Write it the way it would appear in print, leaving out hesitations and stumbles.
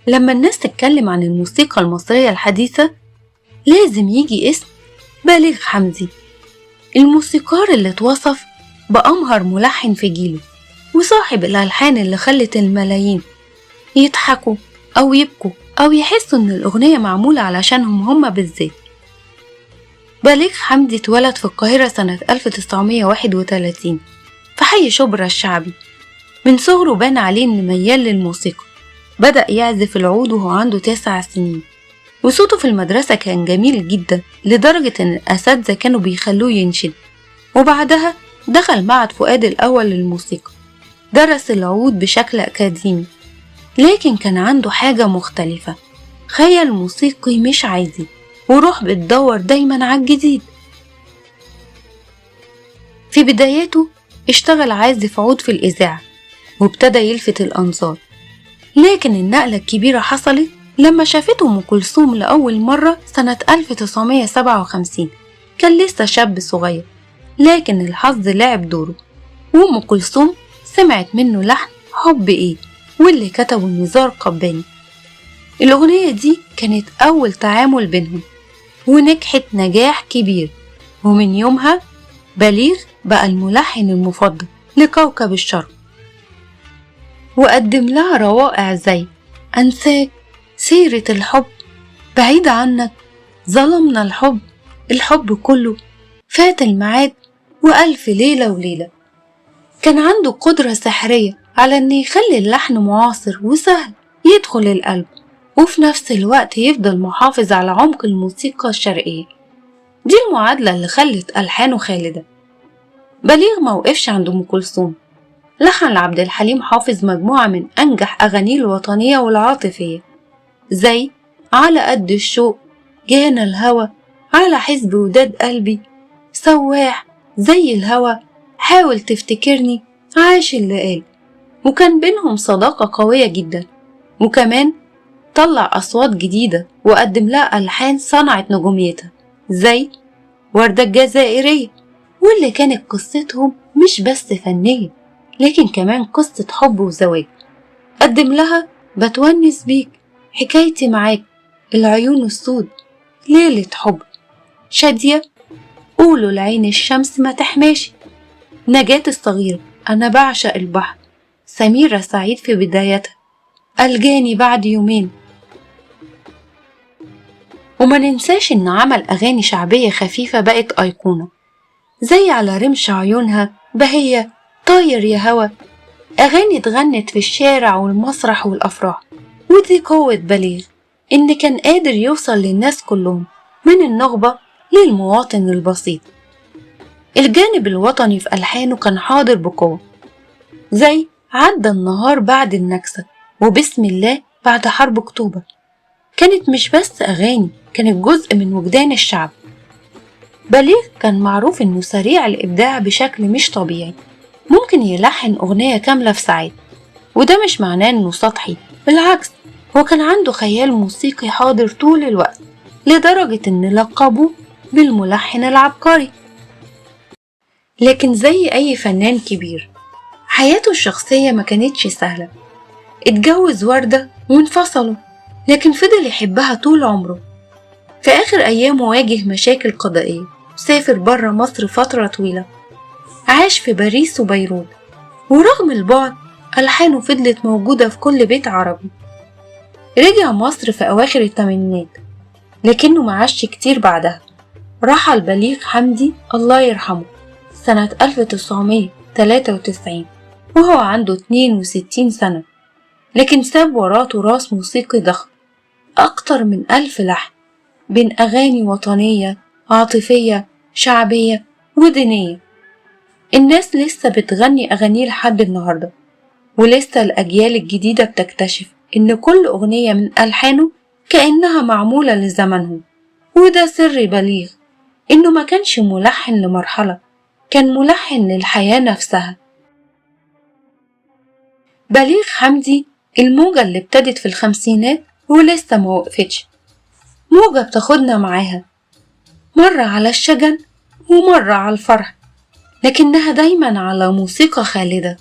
لما الناس تتكلم عن الموسيقى المصرية الحديثة لازم يجي اسم بليغ حمدي، الموسيقار اللي اتوصف بأمهر ملحن في جيله، وصاحب الألحان اللي خلت الملايين يضحكوا أو يبكوا أو يحسوا إن الأغنية معمولة علشانهم هما بالذات. بليغ حمدي اتولد في القاهرة سنة 1931 في حي شبرا الشعبي. من صغره بان عليه إنه ميال للموسيقى، بدأ يعزف العود وهو عنده 9 سنين، وصوته في المدرسة كان جميل جدا لدرجة إن الأساتذة كانوا بيخلوه ينشد. وبعدها دخل معهد فؤاد الأول للموسيقى، درس العود بشكل أكاديمي، لكن كان عنده حاجة مختلفة، خيال موسيقي مش عادي وروح بتدور دايما على الجديد. في بداياته اشتغل عازف عود في الإذاعة وابتدى يلفت الأنظار، لكن النقلة الكبيرة حصلت لما شافته أم كلثوم لأول مرة سنة 1957. كان لسه شاب صغير، لكن الحظ لعب دوره، وأم كلثوم سمعت منه لحن حب إيه واللي كتبه نزار قباني. الأغنية دي كانت أول تعامل بينهم ونجحت نجاح كبير، ومن يومها بليغ بقى الملحن المفضل لكوكب الشرق، وقدم لها روائع زي أنساك، سيرة الحب، بعيد عنك، ظلمنا الحب، الحب كله، فات الميعاد، وألف ليلة وليلة. كان عنده قدرة سحرية على أن يخلي اللحن معاصر وسهل يدخل القلب، وفي نفس الوقت يفضل محافظ على عمق الموسيقى الشرقية. دي المعادلة اللي خلت ألحانه خالدة. بليغ موقفش عند أم كلثوم، لحن لعبد الحليم حافظ مجموعة من أنجح أغانيه الوطنية والعاطفية زي على قد الشوق، جانا الهوى، على حزب وداد قلبي، سواح، زي الهوى، حاول تفتكرني، عاش اللي قال. وكان بينهم صداقة قوية جدا، وكمان طلع أصوات جديدة وقدم لها ألحان صنعت نجوميتها زي وردة الجزائرية، واللي كانت قصتهم مش بس فنية لكن كمان قصة حب وزواج. قدم لها بتونس بيك، حكايتي معاك، العيون السود، ليلة حب، شادية، قولوا لعين الشمس ما تحماشي، نجاة الصغيرة، أنا بعشق البحر، سميرة سعيد في بدايتها، ألجاني بعد يومين. وما ننساش إن عمل أغاني شعبية خفيفة بقت أيقونة زي على رمش عيونها، بهية، طاير يا هوا، أغاني اتغنت في الشارع والمسرح والأفراح. ودي قوة بليغ، إن كان قادر يوصل للناس كلهم من النخبة للمواطن البسيط. الجانب الوطني في ألحانه كان حاضر بقوة زي عدى النهار بعد النكسة، وبسم الله بعد حرب أكتوبر. كانت مش بس أغاني، كانت جزء من وجدان الشعب. بليغ كان معروف إنه سريع الإبداع بشكل مش طبيعي، ممكن يلحن أغنية كاملة في ساعات، وده مش معناه إنه سطحي، بالعكس هو كان عنده خيال موسيقي حاضر طول الوقت، لدرجة إن لقبوه بالملحن العبقري. لكن زي أي فنان كبير حياته الشخصية ما كانتش سهلة. اتجوز وردة وانفصلوا، لكن فضل يحبها طول عمره. في آخر أيامه واجه مشاكل قضائية، سافر برا مصر فترة طويلة، عاش في باريس وبيروت، ورغم البعد ألحانه فضلت موجودة في كل بيت عربي. رجع مصر في أواخر الثمانينات، لكنه معاش كتير بعدها. رحل بليغ حمدي الله يرحمه سنة 1993 وهو عنده 62 سنة، لكن ساب وراه تراث موسيقي ضخم، أكتر من 1000 لحن بين أغاني وطنية، عاطفية، شعبية، ودينية. الناس لسه بتغني أغانيه لحد النهاردة، ولسه الأجيال الجديدة بتكتشف إن كل أغنية من ألحانه كأنها معمولة لزمنهم. وده سر بليغ، إنه ما كانش ملحن لمرحلة، كان ملحن للحياة نفسها. بليغ حمدي الموجة اللي ابتدت في الخمسينات ولسه ما وقفتش، موجة بتاخدنا معاها، مرة على الشجن ومرة على الفرح، لكنها دايما على موسيقى خالدة.